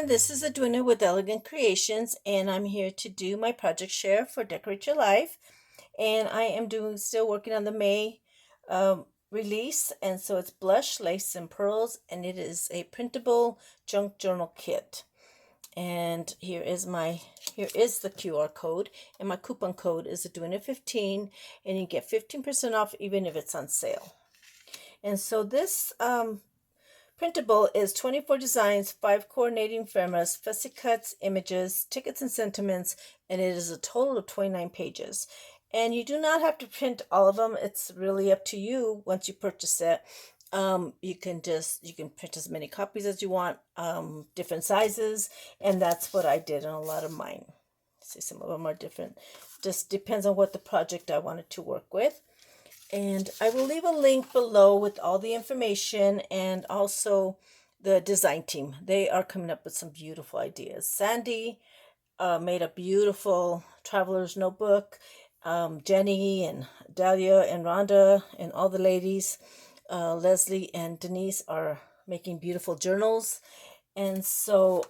everyone, this is Edwina with Elegant Creations, and I'm here to do my project share for Decorate Your Life. And I am still working on the May release, and so it's Blush, Lace, and Pearls, and it is a printable junk journal kit. And here is the QR code, and my coupon code is Edwina15, and you get 15% off even if it's on sale. And so this printable is 24 designs, 5 coordinating ephemeras, fussy cuts, images, tickets, and sentiments, and it is a total of 29 pages. And you do not have to print all of them. It's really up to you once you purchase it. You can print as many copies as you want, different sizes, and that's what I did on a lot of mine. See, some of them are different. Just depends on what the project I wanted to work with. And I will leave a link below with all the information and also the design team. They are coming up with some beautiful ideas. Sandy made a beautiful traveler's notebook. Jenny and Dahlia and Rhonda and all the ladies, Leslie and Denise, are making beautiful journals. And so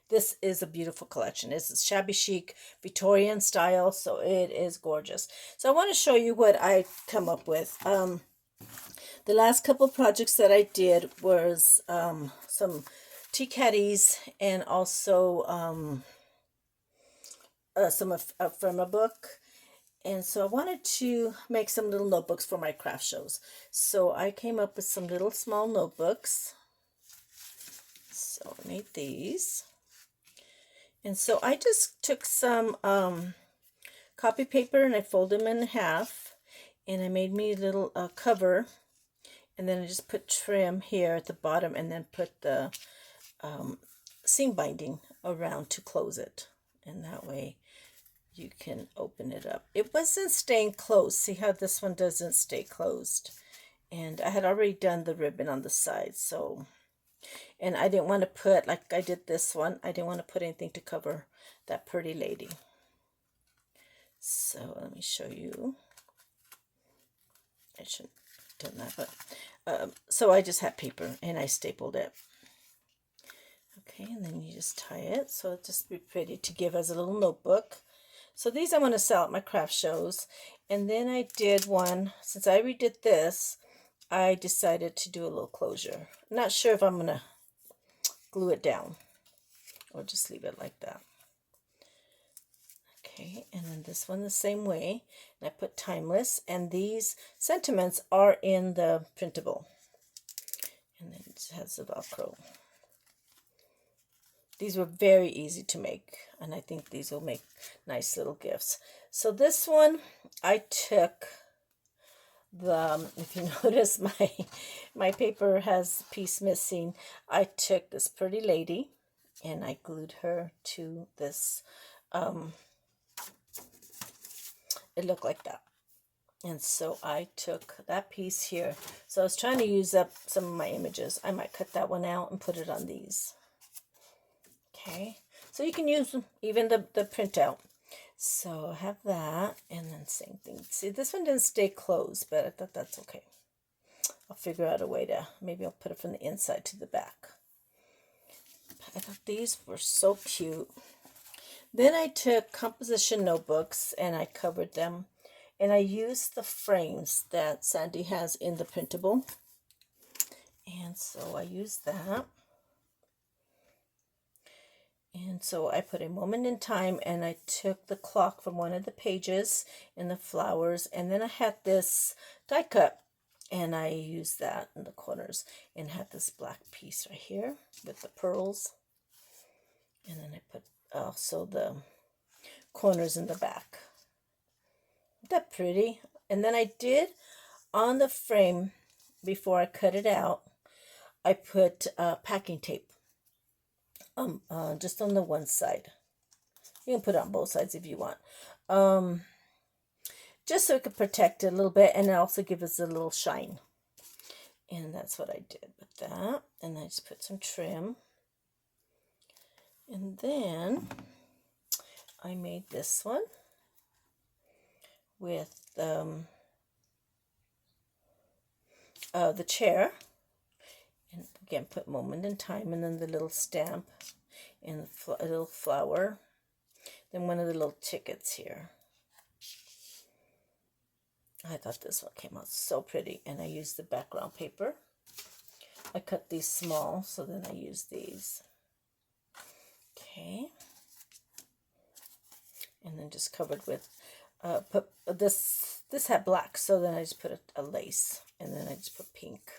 this is a beautiful collection. This is Shabby Chic, Victorian Style, so it is gorgeous. So I want to show you what I come up with. The last couple projects that I did was some tea caddies and also from a book. And so I wanted to make some little notebooks for my craft shows. So I came up with some little small notebooks. So I made these. And so I just took some copy paper and I folded them in half, and I made me a little cover, and then I just put trim here at the bottom and then put the seam binding around to close it, and that way you can open it up. It wasn't staying closed. See how this one doesn't stay closed, and I had already done the ribbon on the side, so. And I didn't want to put, like I did this one, I didn't want to put anything to cover that pretty lady. So let me show you. I shouldn't have done that, but so I just had paper and I stapled it. Okay, and then you just tie it so it'll just be pretty to give as a little notebook. So these I want to sell at my craft shows. And then I did one, since I redid this, I decided to do a little closure. I'm not sure if I'm going to glue it down or just leave it like that. Okay, and then this one the same way. And I put timeless, and these sentiments are in the printable. And then it has the Velcro. These were very easy to make, and I think these will make nice little gifts. So this one I took if you notice my paper has a piece missing. I took this pretty lady and I glued her to this. It looked like that, and so I took that piece here. So I was trying to use up some of my images. I might cut that one out and put it on these. Okay, so you can use even the printout. So I have that, and then same thing. See, this one didn't stay closed, but I thought that's okay. I'll figure out a way to, maybe I'll put it from the inside to the back. I thought these were so cute. Then I took composition notebooks and I covered them, and I used the frames that Sandy has in the printable. And so I used that. And so I put a moment in time, and I took the clock from one of the pages and the flowers, and then I had this die cut, and I used that in the corners, and had this black piece right here with the pearls, and then I put also the corners in the back. Isn't that pretty? And then I did on the frame, before I cut it out, I put packing tape. Just on the one side. You can put it on both sides if you want. Just so it could protect it a little bit and also give us a little shine. And that's what I did with that. And I just put some trim. And then I made this one with the chair. And again, put moment in time, and then the little stamp and the little flower. Then one of the little tickets here. I thought this one came out so pretty, and I used the background paper. I cut these small, so then I use these. Okay. And then just covered with, put this had black, so then I just put a lace, and then I just put pink.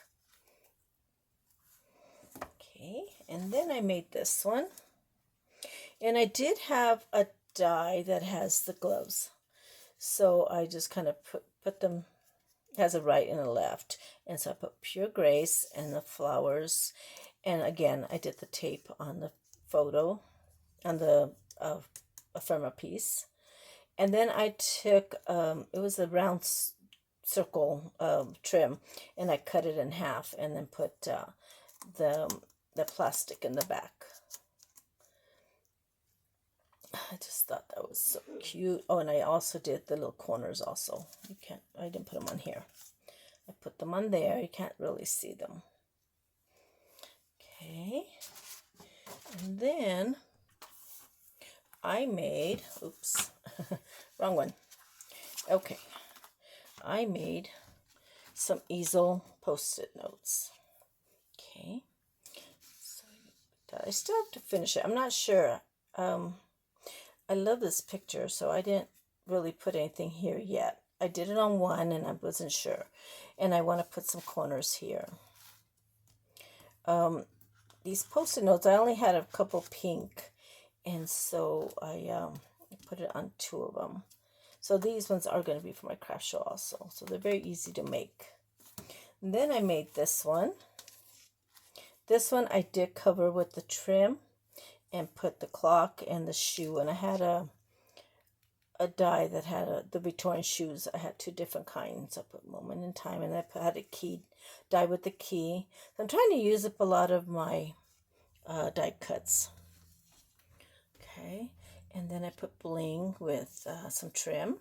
Okay, and then I made this one. And I did have a die that has the gloves. So I just kind of put them, has a right and a left. And so I put Pure Grace and the flowers. And again, I did the tape on the photo, on the ephemera piece. And then I took, it was a round circle trim, and I cut it in half and then put the plastic in the back. I just thought that was so cute. Oh, and I also did the little corners also. I didn't put them on here. I put them on there. You can't really see them. Okay. And then I made, oops, wrong one. Okay. I made some easel post-it notes. Okay. So I still have to finish it. I'm not sure. I love this picture, so I didn't really put anything here yet. I did it on one, and I wasn't sure. And I want to put some corners here. These post-it notes, I only had a couple pink, and so I put it on 2 of them. So these ones are going to be for my craft show also. So they're very easy to make. And then I made this one. This one I did cover with the trim and put the clock and the shoe, and I had a die that had the Victorian shoes. I had 2 different kinds. I put moment in time, and I had a key die with the key. So I'm trying to use up a lot of my die cuts. Okay, and then I put bling with some trim,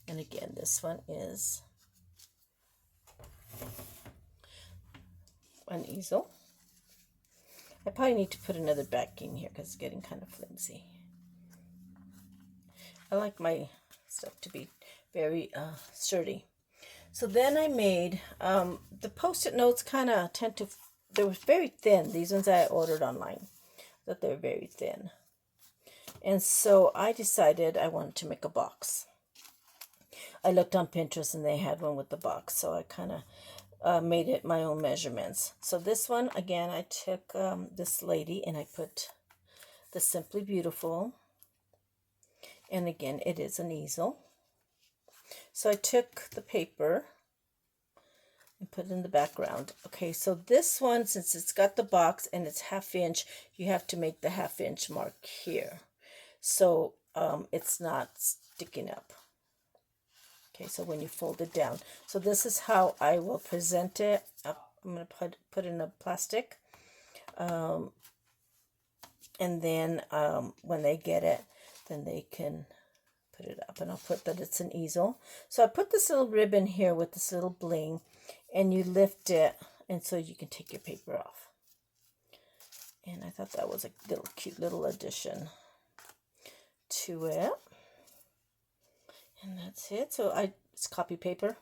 and again this one is an easel. I probably need to put another backing here because it's getting kind of flimsy. I like my stuff to be very sturdy. So then I made, the post-it notes kind of tend to, they were very thin. These ones I ordered online, that they're very thin. And so I decided I wanted to make a box. I looked on Pinterest and they had one with the box, so I kind of made it my own measurements. So this one, again, I took this lady and I put the Simply Beautiful, and again it is an easel. So I took the paper and put it in the background. Okay, so this one, since it's got the box and it's 1/2 inch, you have to make the 1/2 inch mark here, so it's not sticking up. Okay, so when you fold it down. So this is how I will present it. I'm going to put in a plastic. And then when they get it, then they can put it up. And I'll put that it's an easel. So I put this little ribbon here with this little bling. And you lift it, and so you can take your paper off. And I thought that was a little cute little addition to it. And that's it. So it's copy paper.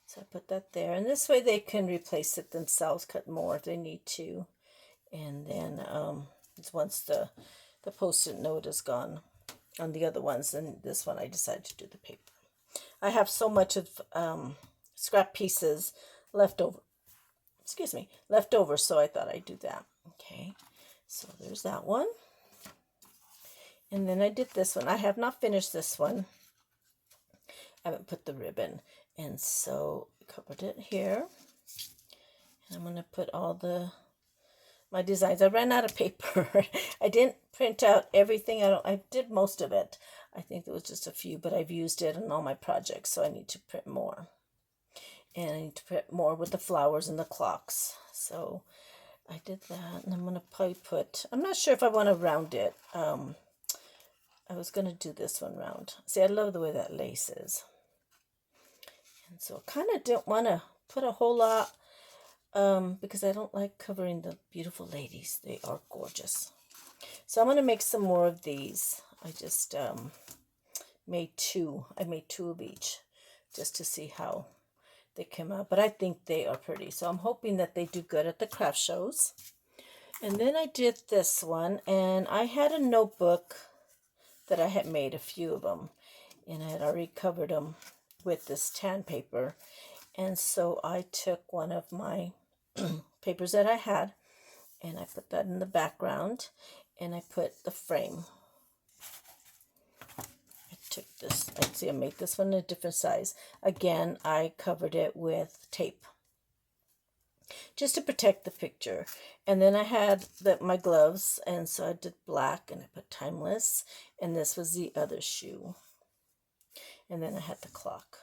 So I put that there. And this way they can replace it themselves, cut more if they need to. And then once the post-it note is gone on the other ones, then this one I decided to do the paper. I have so much of scrap pieces left over. So I thought I'd do that. Okay. So there's that one. And then I did this one. I have not finished this one. I haven't put the ribbon, and so I covered it here. And I'm going to put all my designs. I ran out of paper. I didn't print out everything. I did most of it. I think there was just a few, but I've used it in all my projects, so I need to print more. And I need to print more with the flowers and the clocks. So I did that, and I'm going to probably put, I'm not sure if I want to round it. I was going to do this one round. See, I love the way that lace is. And so I kind of didn't want to put a whole lot because I don't like covering the beautiful ladies. They are gorgeous. So I'm going to make some more of these. I just made two. I made two of each just to see how they came out. But I think they are pretty. So I'm hoping that they do good at the craft shows. And then I did this one. And I had a notebook that I had made, a few of them. And I had already covered them with this tan paper. And so I took one of my papers that I had. And I put that in the background. And I put the frame. I took this, I made this one a different size. Again, I covered it with tape just to protect the picture. And then I had my gloves, and so I did black, and I put timeless, and this was the other shoe. And then I had the clock.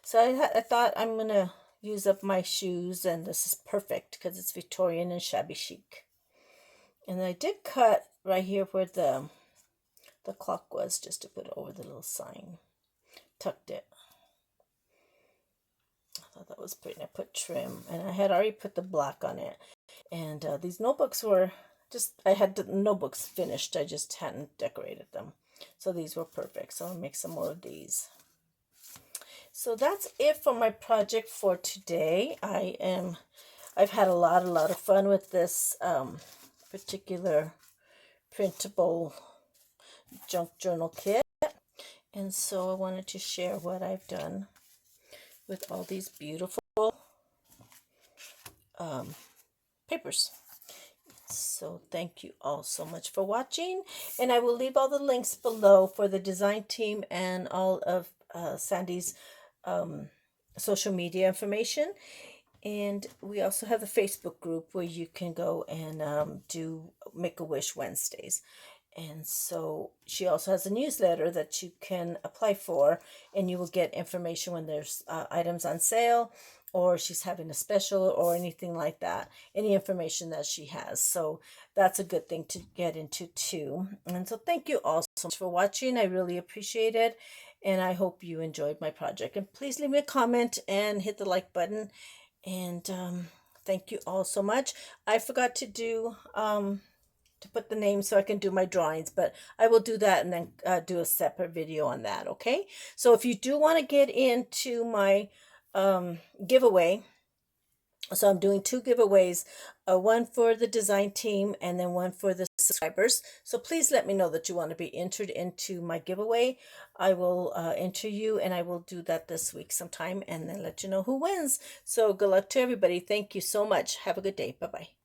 So I thought I'm going to use up my shoes, and this is perfect because it's Victorian and Shabby Chic. And I did cut right here where the clock was, just to put over the little sign. Tucked it. I thought that was pretty. And I put trim, and I had already put the black on it. And these notebooks were just, I had the notebooks finished. I just hadn't decorated them. So these were perfect. So I'll make some more of these. So that's it for my project for today. I've had a lot of fun with this particular printable junk journal kit, and so I wanted to share what I've done with all these beautiful papers. So thank you all so much for watching, and I will leave all the links below for the design team and all of Sandy's social media information. And we also have the Facebook group where you can go and do Make-A-Wish Wednesdays. And so she also has a newsletter that you can apply for, and you will get information when there's items on sale, or she's having a special, or anything like that, any information that she has. So that's a good thing to get into too. And so thank you all so much for watching. I really appreciate it, and I hope you enjoyed my project. And please leave me a comment and hit the like button. And thank you all so much. I forgot to do to put the name so I can do my drawings, but I will do that and then do a separate video on that. Okay, so if you do want to get into my giveaway, so I'm doing two giveaways, one for the design team and then one for the subscribers. So please let me know that you want to be entered into my giveaway. I will enter you, and I will do that this week sometime, and then let you know who wins. So good luck to everybody. Thank you so much. Have a good day. Bye-bye.